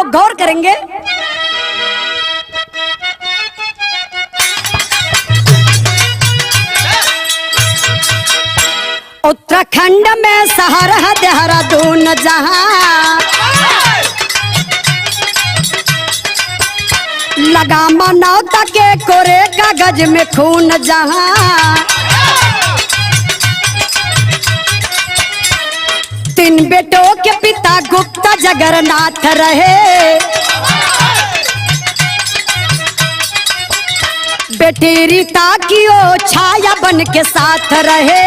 लोग गौर करेंगे। उत्तराखंड में शहर है देहरादून, जहां लगा मनौता के कोरे कागज में खून, जहां 3 बेटों के पिता गुप्ता जगन्नाथ रहे। बेटी रीता की ओ छाया बन के साथ रहे।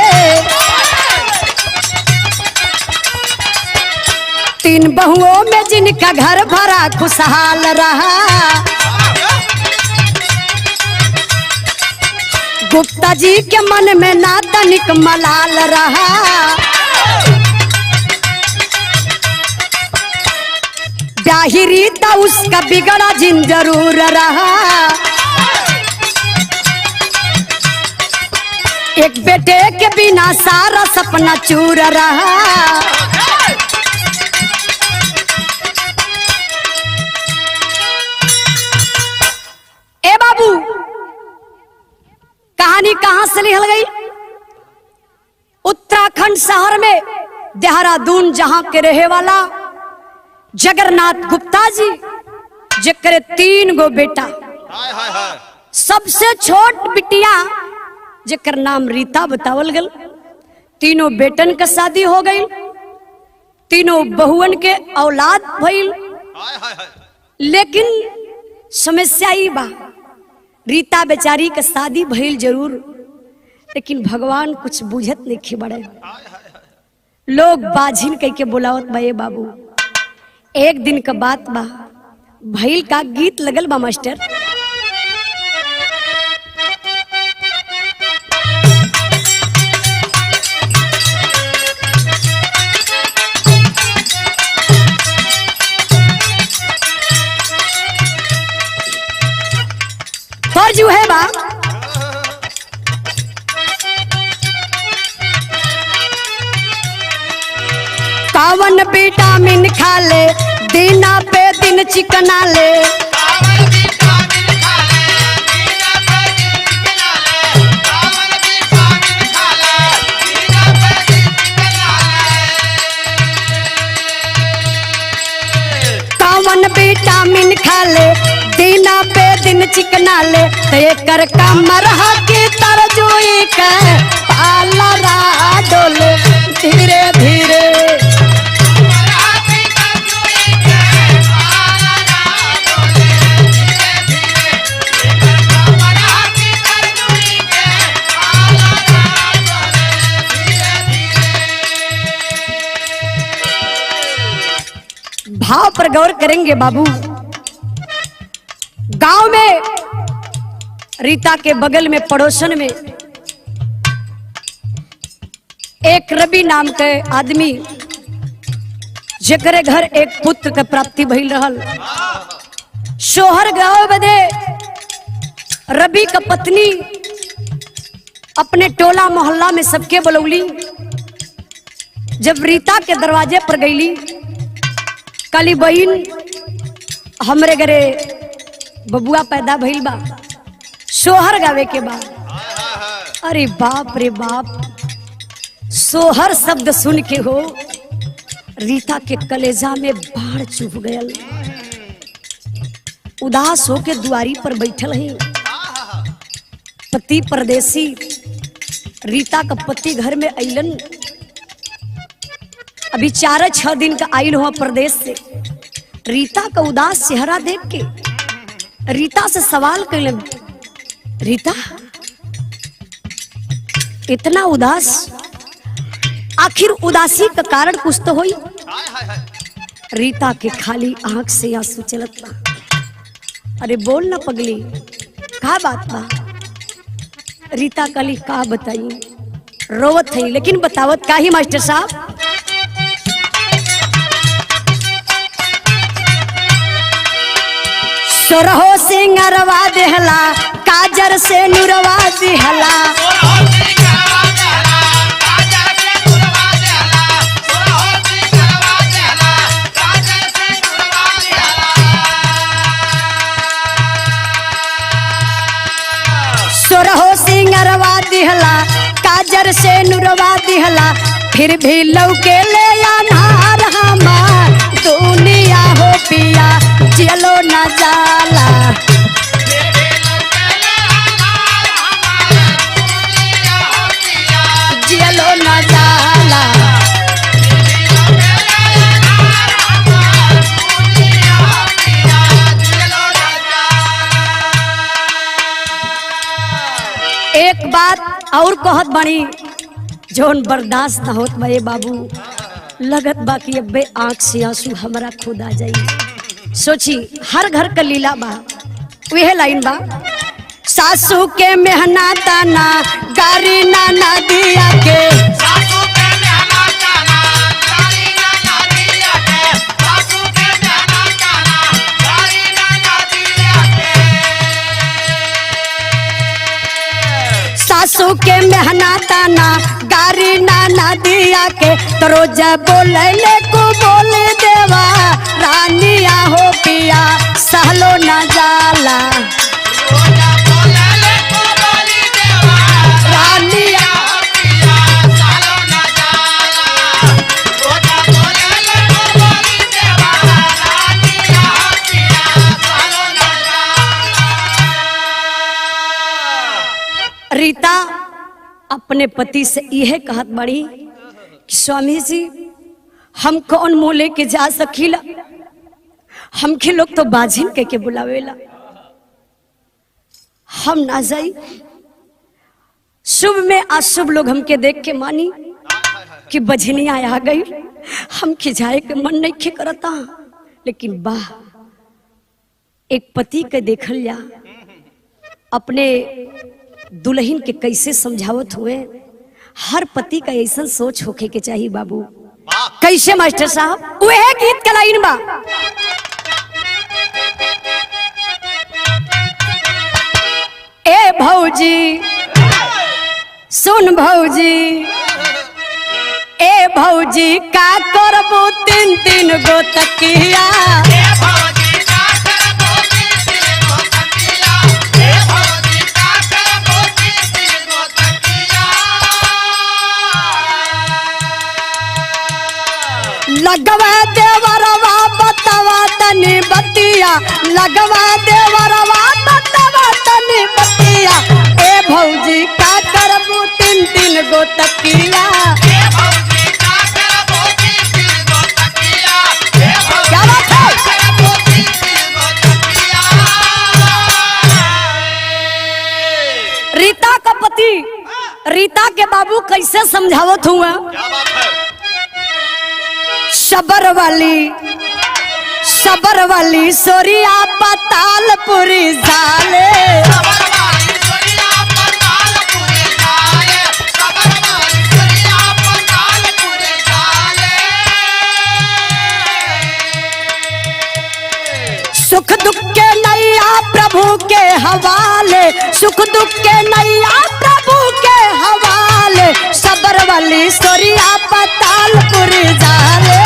3 बहुओं में जिनका घर भरा खुशहाल रहा। गुप्ता जी के मन में ना तनिक मलाल रहा। ब्याही रीता उसका बिगड़ा जिन जरूर रहा। एक बेटे के बिना सारा सपना चूर रहा। ए बाबू, कहानी कहां से निकल गई? उत्तराखंड शहर में देहरादून जहां के रहे वाला जगन्नाथ गुप्ता जी, जेकरे 3 गो बेटा, सबसे छोट बिटिया जेकर नाम रीता बतावल गल। 3 बेटन का शादी हो गई, 3 बहुअन के औलाद भइल। लेकिन समस्या ई बा, रीता बेचारी के शादी भइल जरूर, लेकिन भगवान कुछ बुझत नहीं बड़े। लोग बाझिन कह के बुलावत बा। बाबू, एक दिन का बात बा, भइल का गीत लगल बा मास्टर। और जो है बा, कावन विटामिन खा ले, दिना पे दिन चिकना ले। कावन विटामिन खा ले, दिना पे दिन चिकना ले। तो एकर कमर के तरजुई के पाला रा डोले धीरे धीरे। भाव पर गौर करेंगे बाबू। गांव में रीता के बगल में पड़ोसन में एक रवि नाम के आदमी, जेकरे घर एक पुत्र के प्राप्ति भइल रहल। शोहर गाँव बदे रवि का पत्नी अपने टोला मोहल्ला में सबके बुलौली। जब रीता के दरवाजे पर गईली, काली बहन हमरे घरे बबुआ पैदा भइल बा, सोहर गावे के बा। अरे बाप रे बाप, सोहर शब्द सुन के हो रीता के कलेजा में बाढ़ चुभ गयल। उदास होके दुआरी पर बैठल है। पति परदेसी, रीता का पति घर में अइलन। अभी 4-6 दिन का आइल हुआ प्रदेश से। रीता का उदास चेहरा देख के रीता से सवाल कैलन, रीता इतना उदास, आखिर उदासी का कारण कुछ तो होई। रीता के खाली आंख से आंसू चलत बा। अरे बोल ना पगली, का बात बा? रीता कली का बताई, रोवत है लेकिन बतावत का ही मास्टर साहब। सोरहो सिंगरवा देहला, काजर से नुरवा दिहला। दिहला, काजर से नुरवा दिहला, फिर भी लौके ले अनहार हमार दुनिया हो पिया चलो न जाला। चलो न जाला। एक बात और कहत बड़ी जोन बर्दाश्त न होत बे बाबू, लगत बा कि अबे आंख से आंसू हमारा खुद आ जाई। सोची हर घर का लीला बा, वह लाइन बा, सासू के मेहना ताना गारी नाना दिया के, सासू के मेहना ताना गारी नाना दिया के, सासू के मेहना ताना गारी नाना दिया के, सासू के मेहना ताना गारी नाना दिया के, तो रोज बोले ले को बोले देवा रानिया हो पिया सहलो न जाला। रीता अपने पति से यह कहत बड़ी कि स्वामी जी हम कौन मुँह लेके जा सकीला, हमके लोग तो बाजिन के बुलावेला, हम ना जाई। शुभ में अशुभ लोग हमके देख के मानी कि बजनिया आ गई, हमके जाए के मन नहीं खे करता। लेकिन वाह, एक पति के देखल जा अपने दुल्हन के कैसे समझावत हुए। हर पति का ऐसा सोच होके के चाहिए बाबू। कैसे मास्टर साहब, वह गीत का लाइन बा, ए भौजी सुन भौजी, ए भौजी का करबू तीन तीन गो तकिया, लगवा देवरवा बतावा तनी बतिया, लगवा देवरवा बतावा तनी बतिया, ए भौजी का करबू तीन तीन गो तकिया, ए भौजी का करबू तीन तीन गो तकिया, क्या बात है, करबू तीन तीन गो तकिया। रीता का पति रीता के बाबू कैसे समझावत हुआ, क्या बात है, सबर वाली सोरिया पतालपुरी जाले, सबर वाली सोरिया पतालपुरी जाले, सबर वाली सोरिया पतालपुरी जाले। सुख दुख के नैया प्रभु के हवाले, सुख दुख के नैया प्रभु के हवाले, सबर वाली सोरिया पतालपुरी जाले।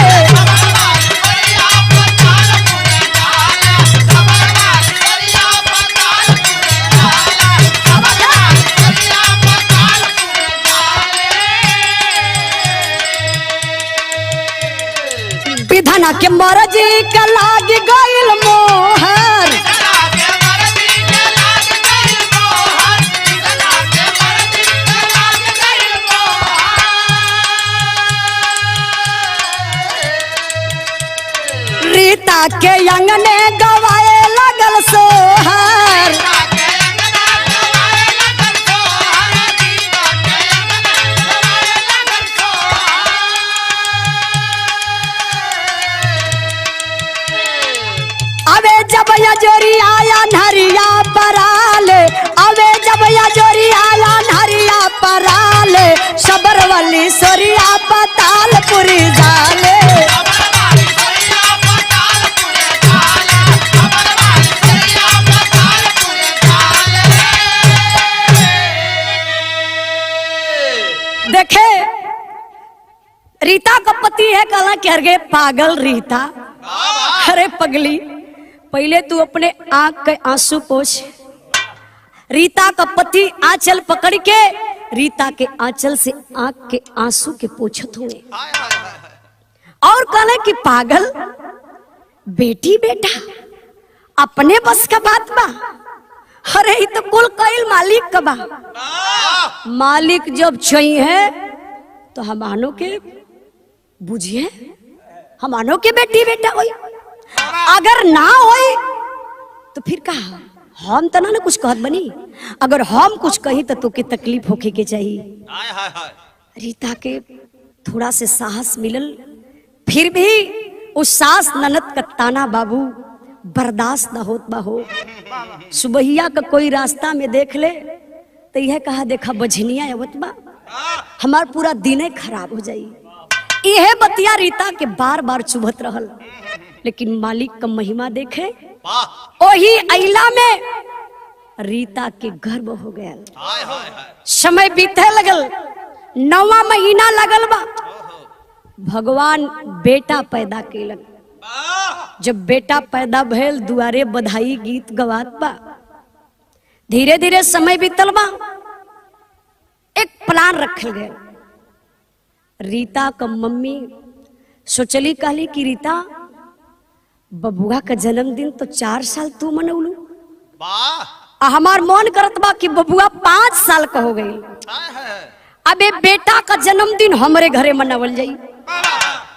विधाना के मर्जी का लाग गइल मोहर, रीता के अंगने गवाए लगल सोहर, अबे जब जोरी आया नरिया पराले, अबे जब जोरी आया नरिया पराले, सबर वाली सोरिया पतालपुरी जाले, देखे रीता का पति है, कला कह गए पागल रीता, अरे पगली पहले तू अपने आंख के आंसू पोछ। रीता का पति आंचल पकड़ के रीता के आंचल से आंख के आंसू के पोछत हुए और कहले कि पागल बेटी बेटा अपने बस का बात बा। अरे ये तो कुल कईल मालिक का बा। मालिक जब चाहिए तो हमानो के बुझिए, हमानो के बेटी बेटा होई, अगर ना होई तो फिर कहा हम तो ना कुछ कहत बनी। अगर हम कुछ कही तो तोके तकलीफ होके के चाहिए। रीता के थोड़ा से साहस मिलल, फिर भी उस सास ननद का ताना बाबू बर्दाश्त ना होत बा हो। सुबहिया का कोई रास्ता में देख ले तो यह कहा देखा बझनिया आवत बा, हमार पूरा दिन खराब हो जाई। यह बतिया रीता के बार बार चुभत रहल, लेकिन मालिक का महिमा देखे वही अइला में रीता के गर्भ हो गया। समय बीते लगल, 9वां महीना लगल बा, भगवान बेटा पैदा केलन। जब बेटा पैदा भैल दुआरे बधाई गीत गवात बा। धीरे धीरे समय बीतल बा, एक प्लान रखल गया। रीता का मम्मी सोचली, कहली कि रीता बबुआ का जन्मदिन तो 4 साल तू मनौलू, हमार मन करत बा कि बबुआ 5 साल का हो गई। अबे बेटा का जन्मदिन हमरे घरे मनावल जाई।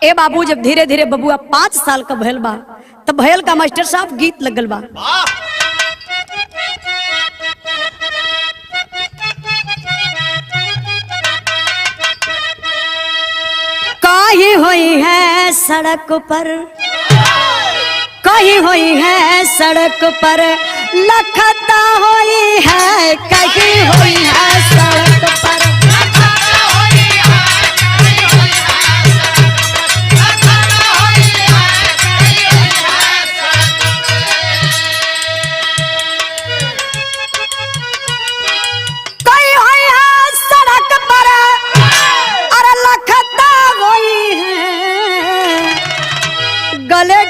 ए बाबू जब धीरे धीरे बबुआ 5 साल का भैल बा तब भैल का मास्टर साहब गीत लगल बा। कहीं हुई है सड़क पर, कहीं हुई है सड़क पर लखता हुई है, कहीं हुई है सड़क पर।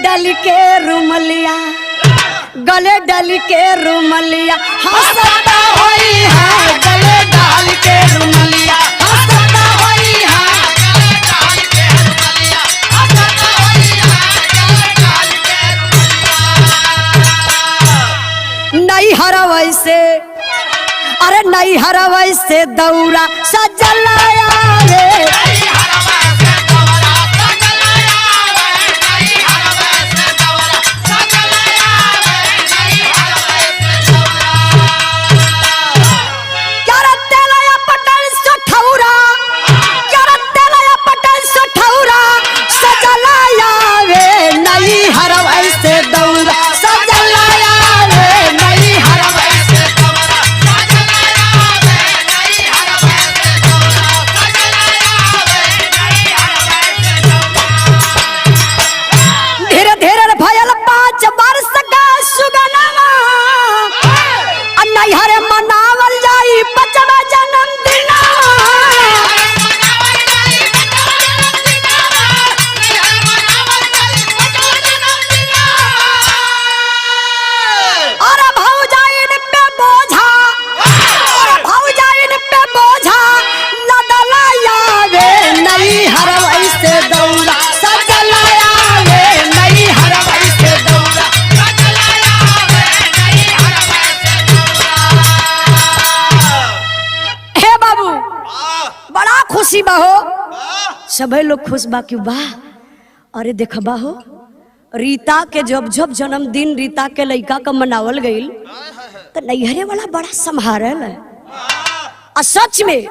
गले के रुमलिया, गले डाल के रुमलिया हंसता होई है, गले डाल के रुमलिया हंसता होई है, गले डाल के रुमलिया हंसता होई है, गले डाल के रुमलिया। नहीं हरवै से, अरे नहीं हरवै से दौरा सजलाया रे, सभी लोग खुश बा कि वाह। अरे देखबा हो रीता के जब जब जन्मदिन रीता के लड़का का मनावल गईल तो नैहरे वाला बड़ा संभारल है। और सच में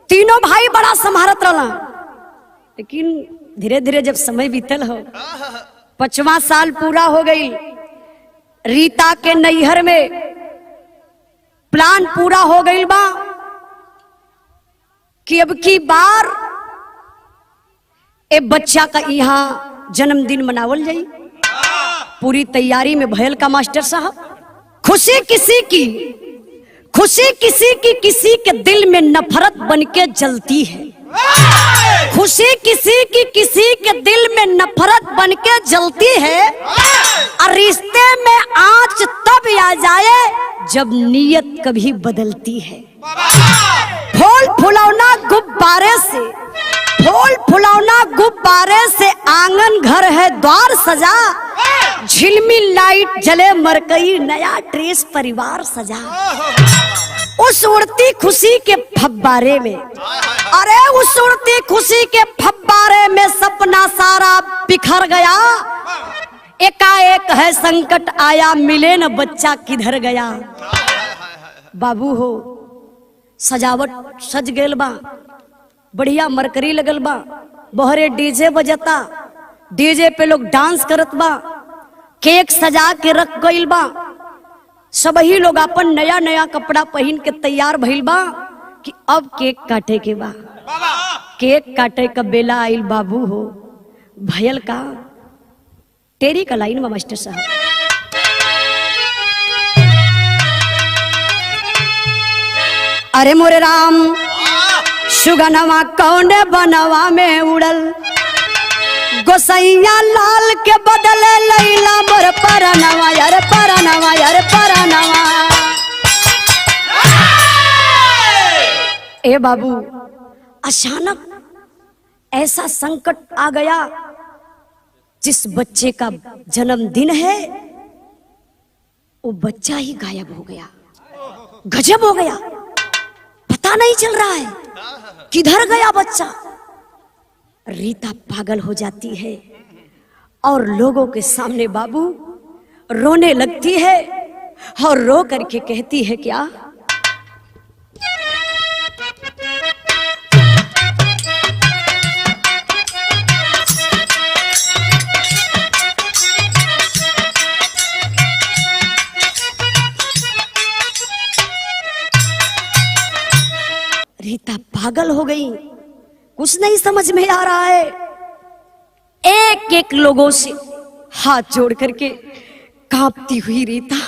तीनों भाई बड़ा संभारत रहला, लेकिन धीरे धीरे जब समय बीतल हो 5वां साल पूरा हो गई, रीता के नैहर में प्लान पूरा हो गई बा कि अब की बार ए बच्चा का यहाँ जन्मदिन मनावल जाई। पूरी तैयारी में भयल का मास्टर साहब। खुशी किसी की, खुशी किसी की किसी के दिल में नफरत बनके जलती है। खुशी किसी की किसी के दिल में नफरत बनके जलती है। और रिश्ते में आंच तब आ जाए जब नीयत कभी बदलती है। फूल फुलौना गुब्बारे से, फूल फुलौना गुब्बारे से आंगन घर है द्वार सजा, झिलमिल लाइट जले मरकई नया ड्रेस परिवार सजा। उस उड़ती खुशी के फब्बारे में, अरे उस उड़ती खुशी के फब्बारे में सपना सारा बिखर गया। एकाएक है संकट आया, मिले न बच्चा किधर गया। बाबू हो सजावट सज गेल बा, बढ़िया मरकरी लगल बा, बहरे डीजे बजता, डीजे पे लोग डांस करत बा, केक सजा के रख गइल बा, सबही लोग अपन नया नया कपड़ा पहन के तैयार भइल बा कि अब केक काटे के बा। केक काटे का बेला आइल बाबू हो, भयल का तेरी का लाइन में मास्टर साहब। अरे मोरे राम सुगनवा कौने बनवा में उड़ल, गोसैया लाल के बदले लैला मोर परनवा, यार परनवा, यार परनवा। ए बाबू अचानक ऐसा संकट आ गया, जिस बच्चे का जन्मदिन है वो बच्चा ही गायब हो गया। गजब हो गया, पता नहीं चल रहा है किधर गया बच्चा। रीता पागल हो जाती है और लोगों के सामने बाबू रोने लगती है और रो करके कहती है क्या, रीता पागल हो गई, कुछ नहीं समझ में आ रहा है। एक एक लोगों से हाथ जोड़ करके कांपती हुई रीता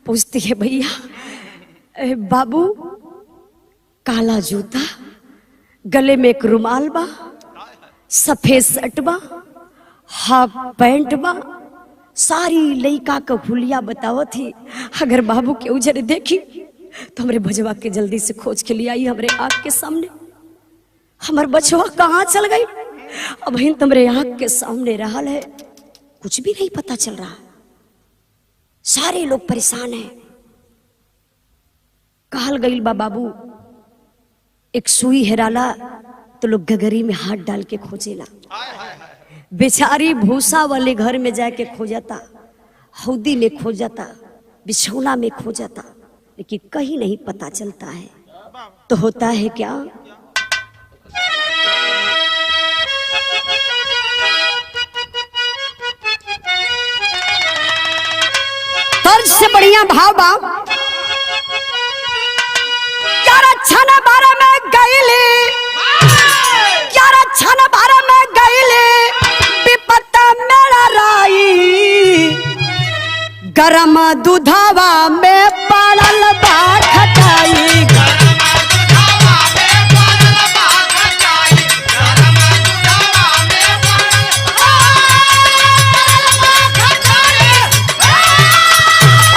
पूछती है, भैया बाबू काला जूता, गले में एक रुमाल बा, सफेद शर्ट बा, हाफ पैंट बा, सारी लइका का हुलिया बताओ थी। अगर बाबू के उजरे देखी तो हमरे बजवा के जल्दी से खोज के लिए आई हमरे आँख के सामने। हमार बचवा कहाँ चल गई, अब हिन तुम्हारे आँख के सामने रहल है, कुछ भी नहीं पता चल रहा। सारे लोग परेशान हैं। कहल गई बा बाबू एक सुई हेराला तो लोग गगरी में हाथ डाल के खोजेला, बेचारी भूसा वाले घर में जाके खोजता, हौदी में खोजता, बिछौना में खोजता, लेकिन कहीं नहीं पता चलता है। तो होता है क्या, तर्ज से बढ़िया भाव बा, क्या रक्षा न बारे में गईले, क्या रक्षा न बारे में गईले, विपत मेरा राई, गरम दूधवा में पड़ल बा खटाई,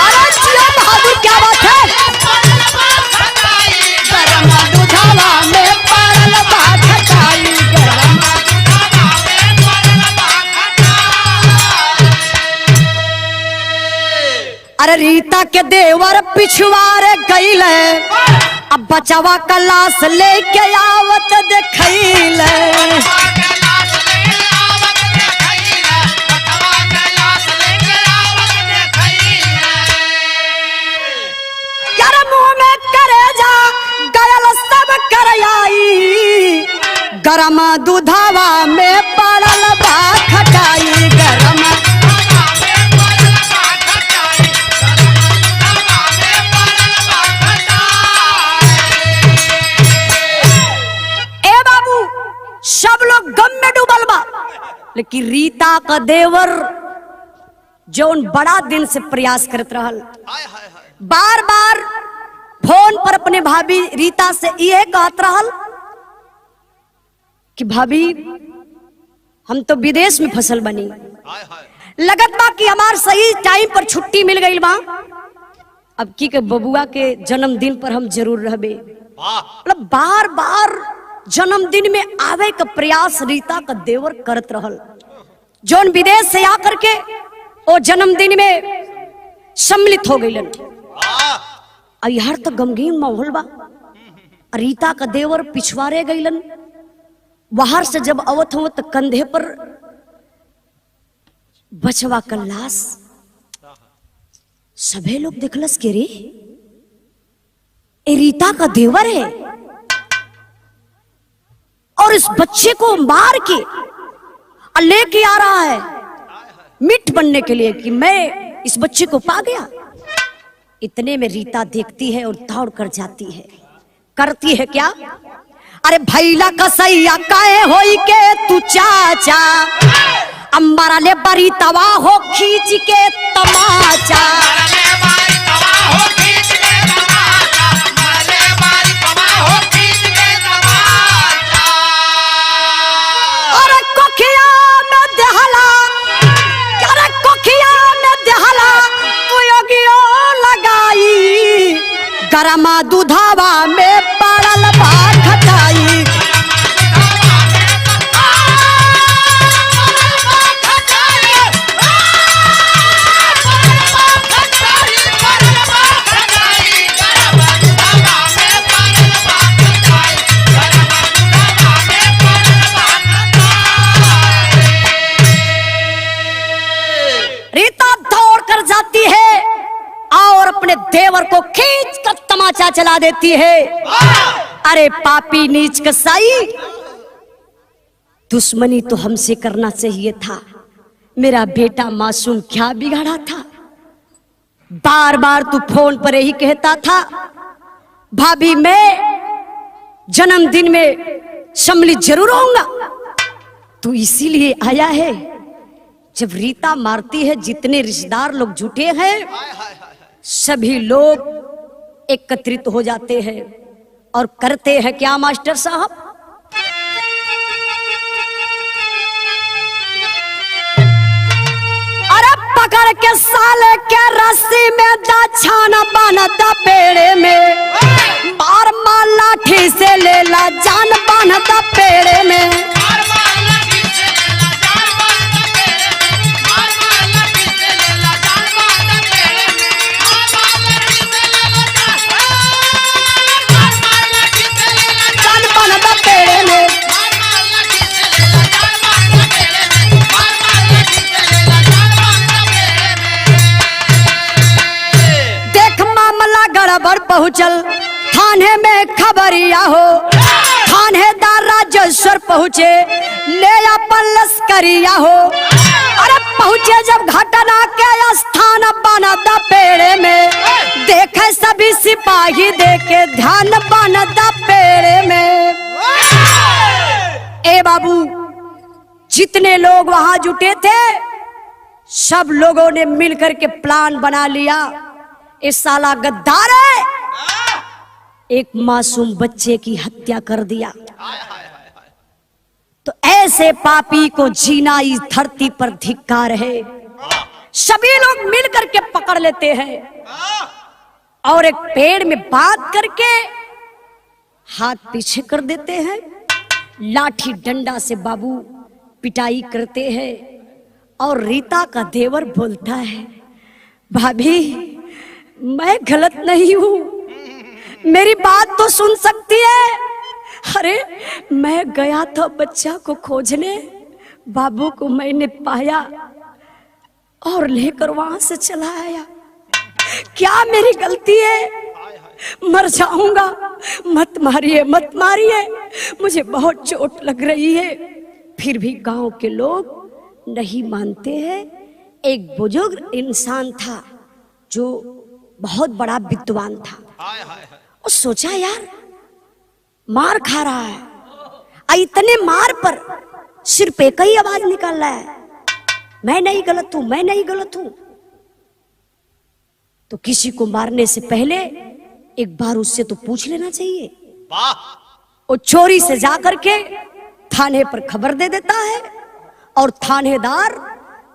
अरे जिया बहादुर क्या बात है, गरम दूधवा में पड़ल बा खटाई, अरे रीता के देवर पिछुआरे गईल, अब बचावा का लाश लेके आवत देखैल, यार मुंह में करेजा गयल सब कर आई, गरम दूधवा में पड़ल बा खटाई, गरम सब लोग गम में डूबल बा। लेकिन रीता का देवर जौन बड़ा दिन से प्रयास करत रहल, बार बार फोन पर अपने भाभी रीता से ये कहत रहल कि भाभी हम तो विदेश में फसल बनी, लगत बा कि हमार सही टाइम पर छुट्टी मिल गई बा, अब की के बबुआ के जन्मदिन पर हम जरूर रहबे, मतलब बार बार जन्मदिन में आवे का प्रयास रीता का देवर करत रहल। जौन विदेश से आकर के वो जन्मदिन में सम्मिलित हो गई। यार तो गमगीन माहौल बा। रीता का देवर पिछवाड़े गईलन। बाहर से जब अवत हो तो कंधे पर बचवा का लाश। सभी लोग देखलस के रे ए रीता का देवर है और इस बच्चे को मार के लेके आ रहा है मिट बनने के लिए कि मैं इस बच्चे को पा गया। इतने में रीता देखती है और दौड़ कर जाती है। करती है क्या? अरे भैला कसैया काहे होई के तू चाचा, अम्बारा ले बरी तवा हो खींच के तमाचा। अरे कोखिया में देहला, अरे कोखिया में देहला तू योगियो लगाई, गरमा दूधावा में पड़ल बा खटाई। अपने देवर को खींच कर तमाचा चला देती है। अरे पापी नीच कसाई, दुश्मनी तो हमसे करना चाहिए था। मेरा बेटा मासूम क्या बिगाड़ा था? बार बार तू फोन पर यही कहता था भाभी मैं जन्मदिन में सम्मिलित जरूर होऊंगा। तू इसीलिए आया है। जब रीता मारती है जितने रिश्तेदार लोग जुटे हैं सभी लोग एकत्रित हो जाते हैं और करते हैं क्या मास्टर साहब? अरे पकड़ के साले के रस्सी में दाछान बांधता पेड़े में, मार मार लाठी से लेला जान बांधता पेड़े में। पहुंचल थाने में खबरिया हो, थानेदार राजेश्वर पहुंचे ले अपन लश्करिया हो। अरे पहुंचे जब घटना के स्थान बनता पेड़े में, देखे सभी सिपाही देखे ध्यान बनता पेड़े में। ए बाबू जितने लोग वहां जुटे थे सब लोगों ने मिलकर के प्लान बना लिया। इस साला गद्दार है, एक मासूम बच्चे की हत्या कर दिया। तो ऐसे पापी को जीना इस धरती पर धिक्कार है। सभी लोग मिलकर के पकड़ लेते हैं और एक पेड़ में बांध करके हाथ पीछे कर देते हैं। लाठी डंडा से बाबू पिटाई करते हैं और रीता का देवर बोलता है भाभी मैं गलत नहीं हूं, मेरी बात तो सुन सकती है। अरे मैं गया था बच्चा को खोजने, बाबू को मैंने पाया और लेकर वहां से चला आया। क्या मेरी गलती है? मर जाऊंगा, मत मारिए मत मारिए, मुझे बहुत चोट लग रही है। फिर भी गांव के लोग नहीं मानते हैं। एक बुजुर्ग इंसान था जो बहुत बड़ा विद्वान था। वो सोचा यार मार खा रहा है, इतने मार पर सिर्फ एक ही आवाज निकल रहा है मैं नहीं गलत हूं, मैं नहीं गलत हूं। तो किसी को मारने से पहले एक बार उससे तो पूछ लेना चाहिए। वो चोरी से जाकर के थाने पर खबर दे देता है और थानेदार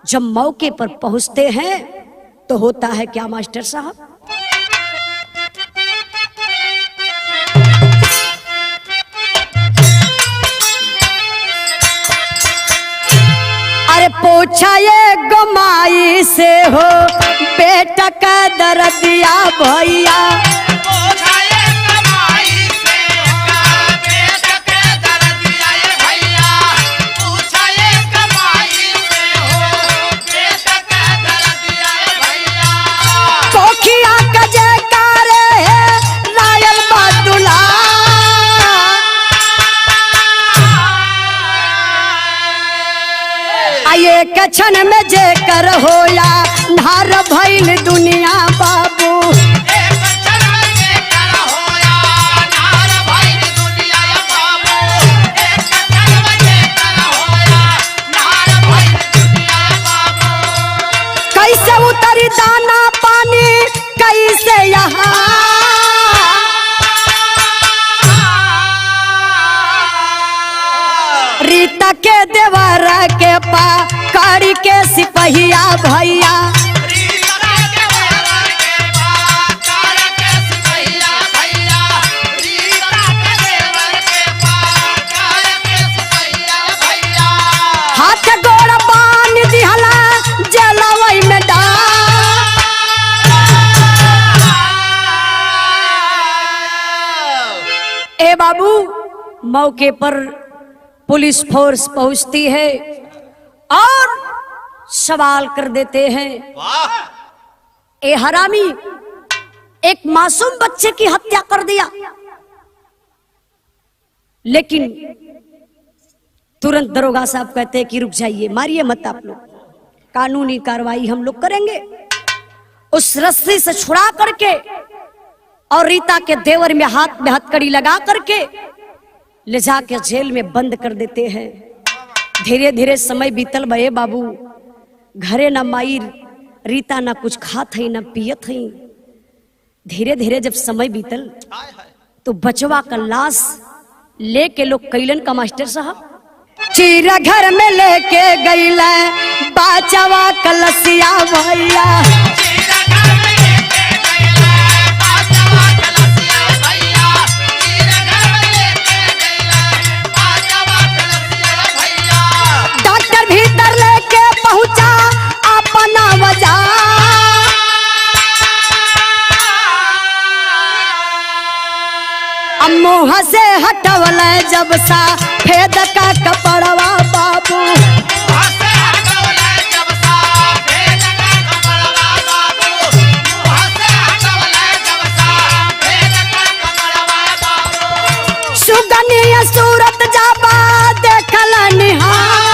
जब मौके पर पहुंचते हैं तो होता है क्या मास्टर साहब? पूछा ये गमाई से हो बेटा का दर्दिया भैया। कोखिया का जयकार है लायल बादुला, आये कछन में जेकर होया नार भइल दुनिया बाबू। कैसे उतरी दाना पानी कैसे यहाँ, रीता के देवर के पा कारी के सिपहिया भैया। हाथ गोड़ बांध दिहला जलवई में ए बाबू। मौके पर पुलिस फोर्स पहुंचती है और सवाल कर देते हैं। ए हरामी, एक मासूम बच्चे की हत्या कर दिया, लेकिन तुरंत दरोगा साहब कहते हैं कि रुक जाइए, मारिए मत आप लोग, कानूनी कार्रवाई हम लोग करेंगे। उस रस्सी से छुड़ा करके और रीता के देवर में हाथ में हथकड़ी लगा करके ले जाके जेल में बंद कर देते हैं। धीरे धीरे समय बीतल बे बाबू। घरे न माई रीता ना कुछ खात है ना पियत है। धीरे धीरे जब समय बीतल तो बचवा का लाश लेके लोग कैलन का मास्टर साहब चीरा घर में लेके गईला बचवा कलसिया भैया। डॉक्टर भीतर लेके पहुंचा अपना वजह, मुँह से हटवल जब सा फेद का कपड़वा बाबू। सुगनिया सूरत जाबा देखल निहार,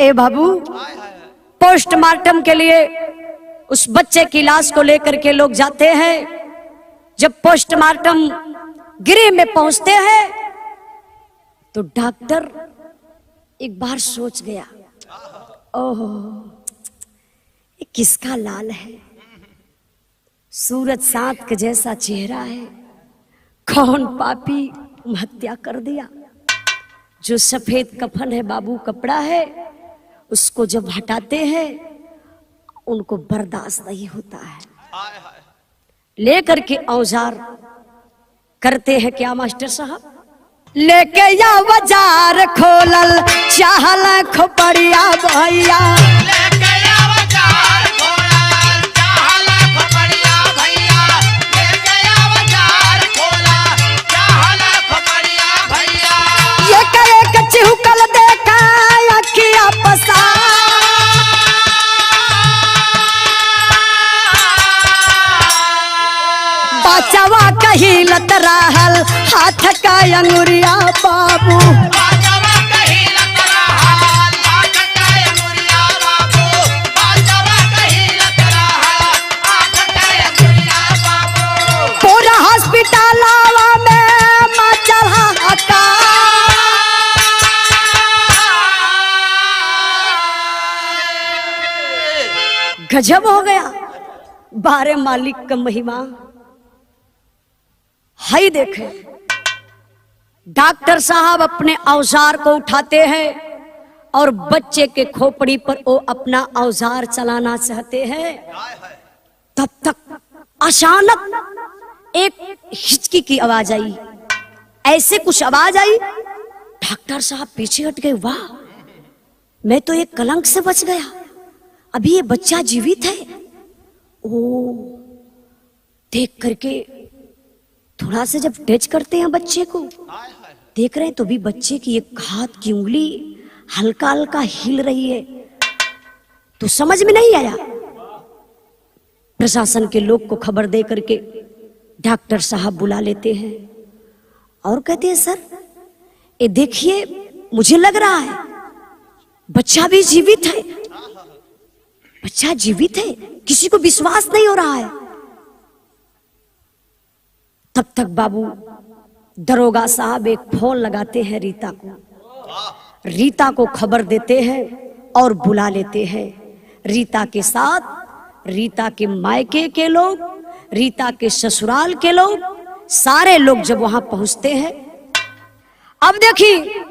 ए बाबू। पोस्टमार्टम के लिए उस बच्चे की लाश को लेकर के लोग जाते हैं। जब पोस्टमार्टम गृह में पहुंचते हैं तो डॉक्टर एक बार सोच गया, ओह ये किसका लाल है, सूरज साथ के जैसा चेहरा है, कौन पापी हत्या कर दिया। जो सफेद कफन है बाबू, कपड़ा है, उसको जब हटाते हैं उनको बर्दाश्त नहीं होता है। लेकर के औजार करते हैं क्या मास्टर साहब, लेके या बाजार खोलल चाहल खोपड़िया भैया। ये करे के चिहुकल देखा अखिया पसा, बचवा कहीं लत रहल हाथ का अंगुरिया बाबू। पूरा हॉस्पिटल में मचल हाहाकार, गजब हो गया। बारे मालिक का महिमा। हाई देखे डॉक्टर साहब अपने औजार को उठाते हैं और बच्चे के खोपड़ी पर वो अपना औजार चलाना चाहते हैं। तब तक अचानक एक हिचकी की आवाज आई। ऐसे कुछ आवाज आई, डॉक्टर साहब पीछे हट गए। वाह, मैं तो एक कलंक से बच गया, अभी ये बच्चा जीवित है। ओ, देख करके थोड़ा सा जब टच करते हैं बच्चे को, देख रहे हैं तो भी बच्चे की एक हाथ की उंगली हल्का हल्का हिल रही है। तो समझ में नहीं आया, प्रशासन के लोग को खबर दे करके डॉक्टर साहब बुला लेते हैं और कहते हैं सर ये देखिए, मुझे लग रहा है बच्चा भी जीवित है, बच्चा जीवित है। किसी को विश्वास नहीं हो रहा है। तब तक बाबू दरोगा साहब एक फोन लगाते हैं रीता को, रीता को खबर देते हैं और बुला लेते हैं। रीता के साथ रीता के मायके के लोग, रीता के ससुराल के लोग, सारे लोग जब वहां पहुंचते हैं, अब देखिए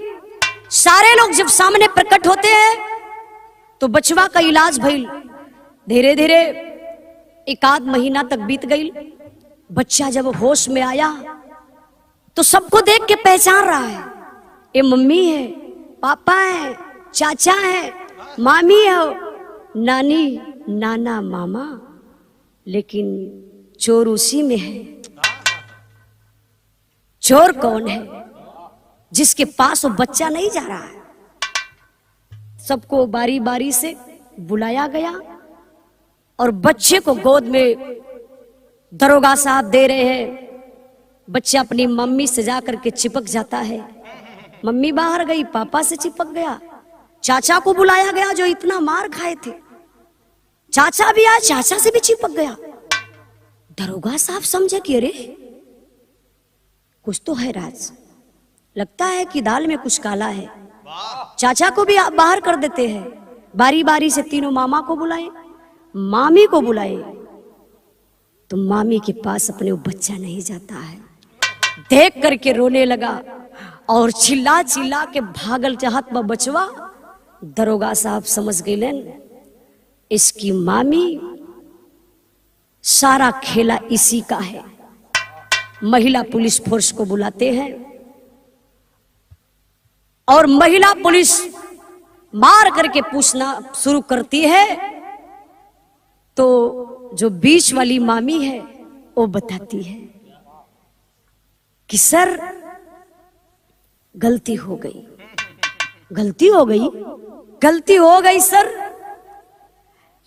सारे लोग जब सामने प्रकट होते हैं तो बचवा का इलाज भइल। धीरे धीरे एक आध महीना तक बीत गई। बच्चा जब होश में आया तो सबको देख के पहचान रहा है, ये मम्मी है, पापा है, चाचा है, मामी है, नानी, नाना, मामा, लेकिन चोर उसी में है। चोर कौन है? जिसके पास वो बच्चा नहीं जा रहा है। सबको बारी बारी से बुलाया गया और बच्चे को गोद में दरोगा साहब दे रहे हैं। बच्चा अपनी मम्मी से जा करके चिपक जाता है। मम्मी बाहर गई, पापा से चिपक गया। चाचा को बुलाया गया जो इतना मार खाए थे, चाचा भी आया, चाचा से भी चिपक गया। दरोगा साहब समझे कि अरे कुछ तो है राज, लगता है कि दाल में कुछ काला है। चाचा को भी बाहर कर देते हैं। बारी बारी से तीनों मामा को बुलाए, मामी को बुलाए, तो मामी के पास अपने वो बच्चा नहीं जाता है। देख करके रोने लगा और चिल्ला चिल्ला के भागल चाहत में बचवा। दरोगा साहब समझ गए इसकी मामी, सारा खेला इसी का है। महिला पुलिस फोर्स को बुलाते हैं और महिला पुलिस मार करके पूछना शुरू करती है। तो जो बीच वाली मामी है वो बताती है कि सर गलती हो गई, गलती हो गई, गलती हो गई सर।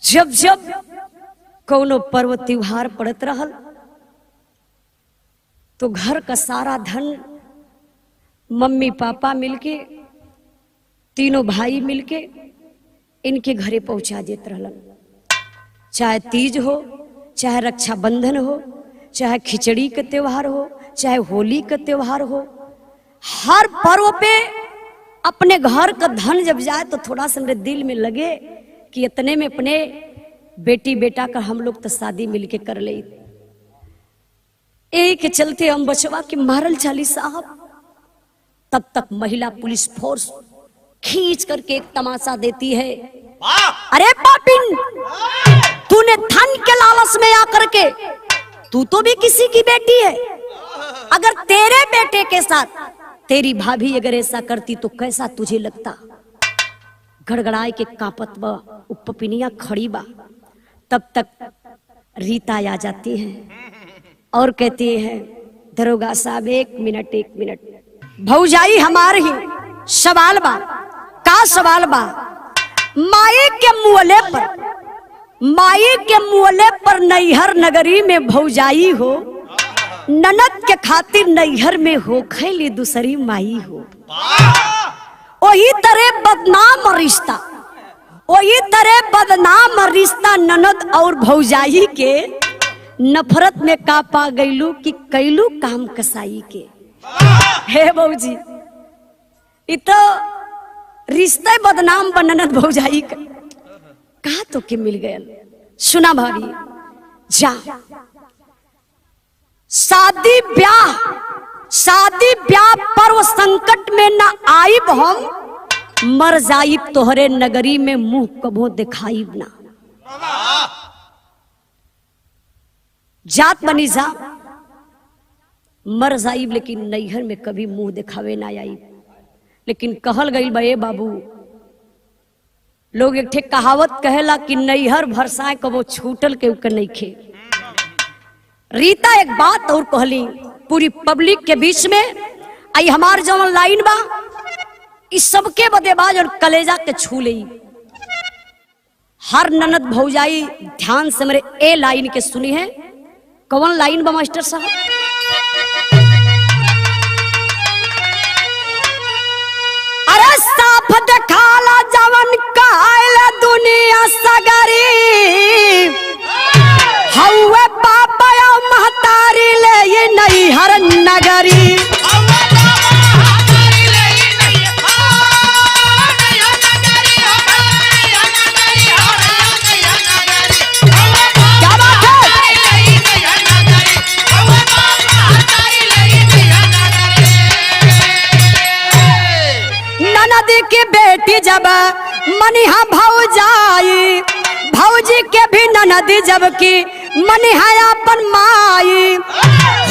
जब जब कोनो पर्व त्योहार पड़त रहल तो घर का सारा धन मम्मी पापा मिलके, तीनों भाई मिलके इनके घरे पहुंचा देते रहलन। चाहे तीज हो, चाहे रक्षाबंधन हो, चाहे खिचड़ी का त्योहार हो, चाहे होली का त्योहार हो, हर पर्व पे अपने घर का धन जब जाए तो थोड़ा सा मेरे दिल में लगे कि इतने में अपने बेटी बेटा का हम लोग तो शादी मिलके कर ले। एक के चलते हम बचवा के मारल चाली साहब। तब तक महिला पुलिस फोर्स खींच करके एक तमाशा देती है। अरे पापिन, तूने धन के लालच में आकर के, तू तो भी किसी की बेटी है। अगर तेरे बेटे के साथ तेरी भाभी अगर ऐसा करती तो कैसा तुझे लगता? गड़गड़ाए के कांपत व उपपिनिया खड़ी बा। तब तक रीता आ जाती है और कहती है दरोगा साहब एक मिनट, एक मिनट, भौजाई हमार ही सवाल बा। का सवाल बा? माई के मुअले पर, माई के मुअले पर नैहर नगरी में भौजाई हो, ननद के खातिर नैहर में हो खैली दूसरी माई हो। वही तरह बदनाम रिश्ता, वही तरह बदनाम रिश्ता ननद और भौजाई के नफरत में का पा गईलू कि कैलू काम कसाई के। हे भौजी, इतो रिश्ते बदनाम बननत भौजाई का कहा तो के मिल गया। सुना भाभी, जा शादी ब्याह पर्व संकट में ना आईब हम, मर जाइब तोहरे नगरी में मुंह कबो दिखाईब ना। जात बनी जा, मर जाइब लेकिन नैहर में कभी मुंह दिखावे ना आई। लेकिन कहल गई बा ए बाबू, लोग एक ठे कहावत कहेला कि नैहर भरसाए कबो छूटल के उके नहीं खे। रीता एक बात और कहली पूरी पब्लिक के बीच में, आई हमार जवन लाइन बा इस सबके बदेबाज और कलेजा के छू ले। हर ननद भौजाई ध्यान से मेरे ए लाइन के सुनी है। कौन लाइन बा मास्टर साहब? अरे साफ दिखाला जवन कायल दुनिया सगरी, हौवे बाबा महतारी ले ये नैहर नगरी। नदी की बेटी जब मनिहा भौजाई, भौजी के भी ननदी जब की मनिहा अपन माई,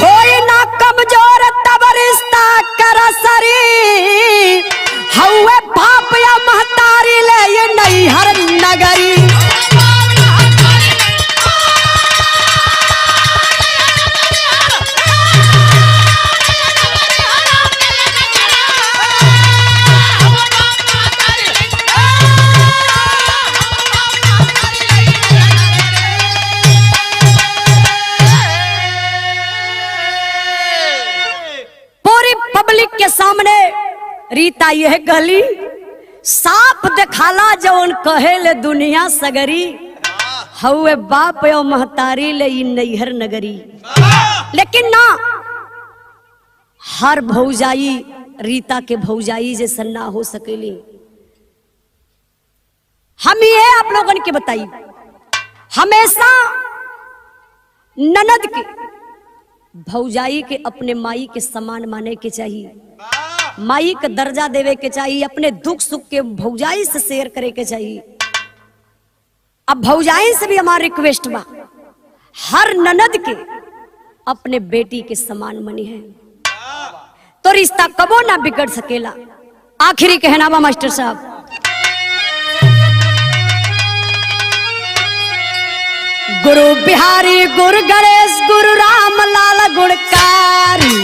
होई ना कमजोर तब रिश्ता कर सरी, हौवे बाप या महतारी ले ये नैहर नगरी। के सामने रीता यह कहली, साफ दिखाला जवन कहेले दुनिया सगरी, हौवे बाप यो महतारी ले नैहर नगरी। लेकिन ना, हर भौजाई रीता के भौजाई जैसा ना हो सकेली। हम ये आप लोगन के बताई, हमेशा ननद के भौजाई के अपने माई के समान माने के चाहिए, माई का दर्जा देवे के चाहिए, अपने दुख सुख के भौजाई से शेयर करे के चाहिए। अब भौजाई से भी हमारा रिक्वेस्ट बा, हर ननद के अपने बेटी के समान मनी है तो रिश्ता कबो ना बिगड़ सकेला। आखिरी कहना बा मास्टर साहब, गुरु बिहारी गुरु गणेश गुरु राम लाल गुणकारी,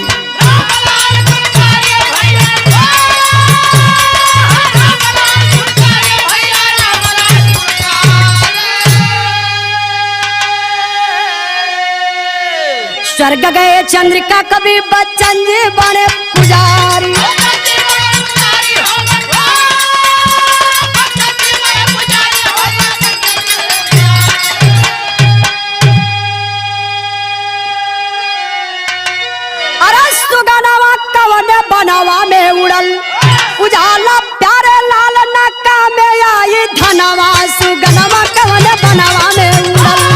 स्वर्ग गए चंद्रिका कभी बच्चन जी बने पुजारी। बनवा में उड़ल उजाला प्यारे लाल नक्का में आई धनवा, सुगनवा कवन बनवा में उड़ल।